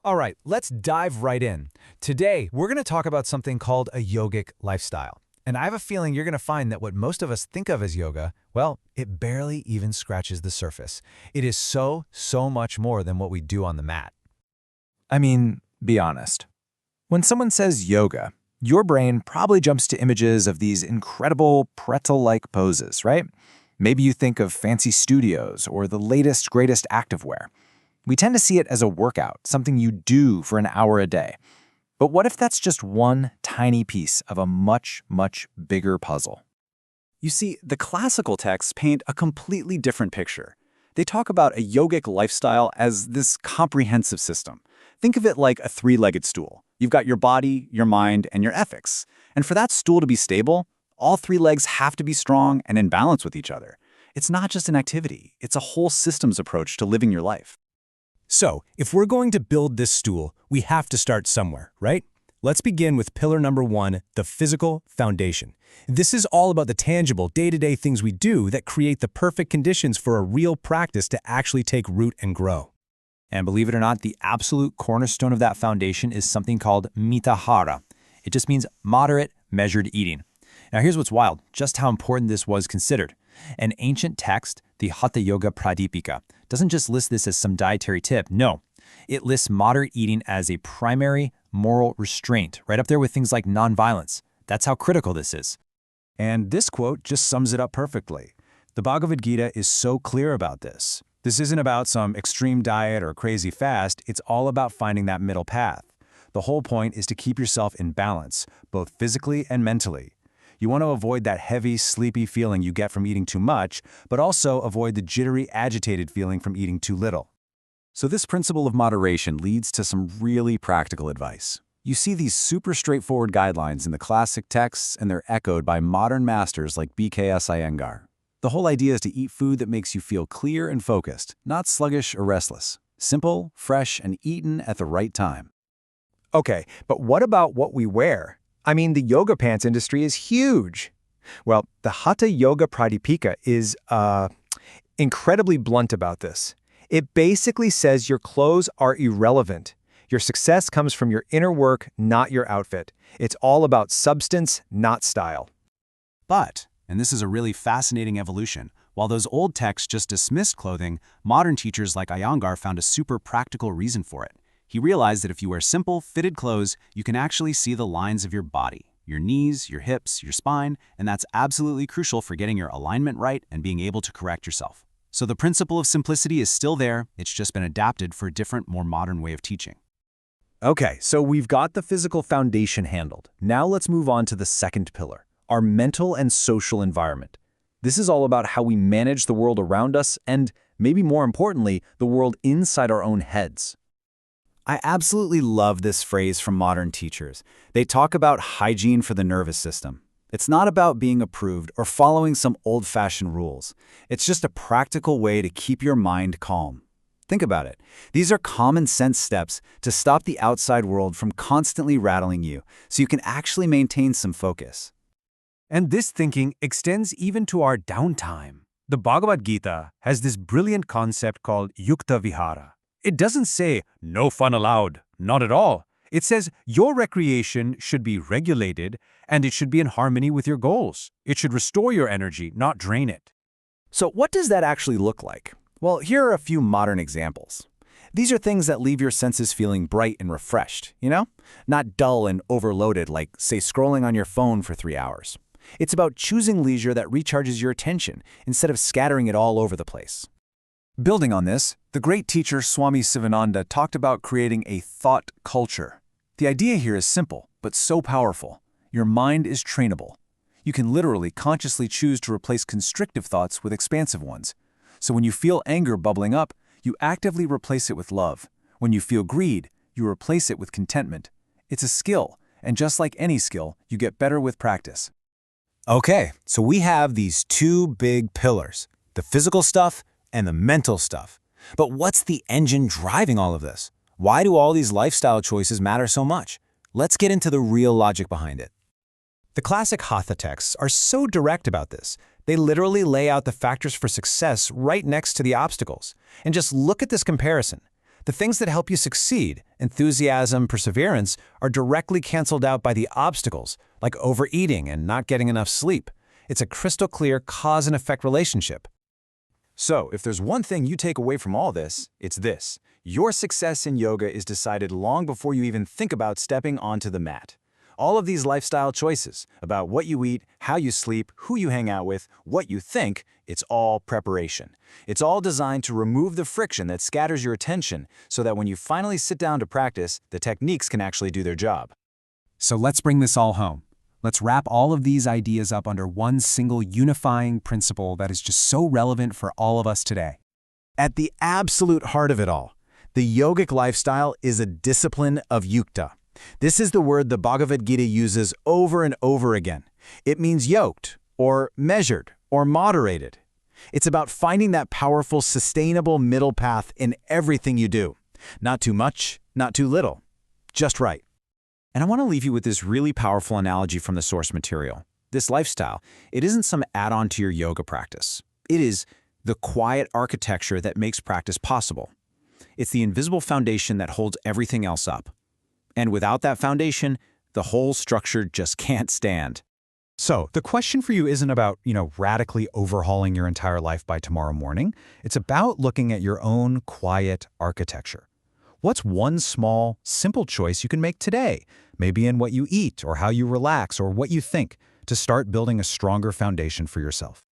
All right, let's dive right in. Today, we're going to talk about something called a yogic lifestyle. And I have a feeling you're going to find that what most of us think of as yoga, well, it barely even scratches the surface. It is so much more than what we do on the mat. I mean, be honest. When someone says yoga, your brain probably jumps to images of these incredible pretzel-like poses, right? Maybe you think of fancy studios or the latest, greatest activewear. We tend to see it as a workout, something you do for an hour a day. But what if that's just one tiny piece of a much bigger puzzle? You see, the classical texts paint a completely different picture. They talk about a yogic lifestyle as this comprehensive system. Think of it like a three-legged stool. You've got your body, your mind, and your ethics. And for that stool to be stable, all three legs have to be strong and in balance with each other. It's not just an activity, it's a whole systems approach to living your life. So, if we're going to build this stool, we have to start somewhere, right? Let's begin with pillar number 1, the physical foundation. This is all about the tangible, day-to-day things we do that create the perfect conditions for a real practice to actually take root and grow. And believe it or not, the absolute cornerstone of that foundation is something called mitahara. It just means moderate, measured eating. Now here's what's wild, just how important this was considered. An ancient text, the Hatha Yoga Pradipika, doesn't just list this as some dietary tip, no. It lists moderate eating as a primary moral restraint, right up there with things like nonviolence. That's how critical this is. And this quote just sums it up perfectly. The Bhagavad Gita is so clear about this. This isn't about some extreme diet or crazy fast, it's all about finding that middle path. The whole point is to keep yourself in balance, both physically and mentally. You want to avoid that heavy, sleepy feeling you get from eating too much, but also avoid the jittery, agitated feeling from eating too little. So this principle of moderation leads to some really practical advice. You see these super straightforward guidelines in the classic texts, and they're echoed by modern masters like BKS Iyengar. The whole idea is to eat food that makes you feel clear and focused, not sluggish or restless. Simple, fresh, and eaten at the right time. Okay, but what about what we wear? I mean, the yoga pants industry is huge. Well, the Hatha Yoga Pradipika is incredibly blunt about this. It basically says your clothes are irrelevant. Your success comes from your inner work, not your outfit. It's all about substance, not style. But, and this is a really fascinating evolution, while those old texts just dismissed clothing, modern teachers like Iyengar found a super practical reason for it. He realized that if you wear simple, fitted clothes, you can actually see the lines of your body, your knees, your hips, your spine, and that's absolutely crucial for getting your alignment right and being able to correct yourself. So the principle of simplicity is still there, it's just been adapted for a different, more modern way of teaching. Okay, so we've got the physical foundation handled. Now let's move on to the second pillar, our mental and social environment. This is all about how we manage the world around us and, maybe more importantly, the world inside our own heads. I absolutely love this phrase from modern teachers. They talk about hygiene for the nervous system. It's not about being approved or following some old-fashioned rules. It's just a practical way to keep your mind calm. Think about it. These are common sense steps to stop the outside world from constantly rattling you, so you can actually maintain some focus. And this thinking extends even to our downtime. The Bhagavad Gita has this brilliant concept called Yukta Vihara. It doesn't say, no fun allowed, not at all. It says your recreation should be regulated and it should be in harmony with your goals. It should restore your energy, not drain it. So what does that actually look like? Well, here are a few modern examples. These are things that leave your senses feeling bright and refreshed, Not dull and overloaded like, say, scrolling on your phone for 3 hours. It's about choosing leisure that recharges your attention instead of scattering it all over the place. Building on this, the great teacher Swami Sivananda talked about creating a thought culture. The idea here is simple, but so powerful. Your mind is trainable. You can literally consciously choose to replace constrictive thoughts with expansive ones. So when you feel anger bubbling up, you actively replace it with love. When you feel greed, you replace it with contentment. It's a skill, and just like any skill, you get better with practice. Okay, so we have these two big pillars, the physical stuff and the mental stuff. But what's the engine driving all of this? Why do all these lifestyle choices matter so much? Let's get into the real logic behind it. The classic Hatha texts are so direct about this. They literally lay out the factors for success right next to the obstacles. And just look at this comparison. The things that help you succeed, enthusiasm, perseverance, are directly canceled out by the obstacles, like overeating and not getting enough sleep. It's a crystal clear cause and effect relationship. So, if there's one thing you take away from all this, it's this. Your success in yoga is decided long before you even think about stepping onto the mat. All of these lifestyle choices about what you eat, how you sleep, who you hang out with, what you think, it's all preparation. It's all designed to remove the friction that scatters your attention so that when you finally sit down to practice, the techniques can actually do their job. So let's bring this all home. Let's wrap all of these ideas up under one single unifying principle that is just so relevant for all of us today. At the absolute heart of it all, the yogic lifestyle is a discipline of yukta. This is the word the Bhagavad Gita uses over and over again. It means yoked, or measured, or moderated. It's about finding that powerful, sustainable middle path in everything you do. Not too much, not too little. Just right. And I want to leave you with this really powerful analogy from the source material. This lifestyle, it isn't some add-on to your yoga practice. It is the quiet architecture that makes practice possible. It's the invisible foundation that holds everything else up. And without that foundation, the whole structure just can't stand. So, the question for you isn't about, radically overhauling your entire life by tomorrow morning. It's about looking at your own quiet architecture. What's one small, simple choice you can make today, maybe in what you eat or how you relax or what you think, to start building a stronger foundation for yourself?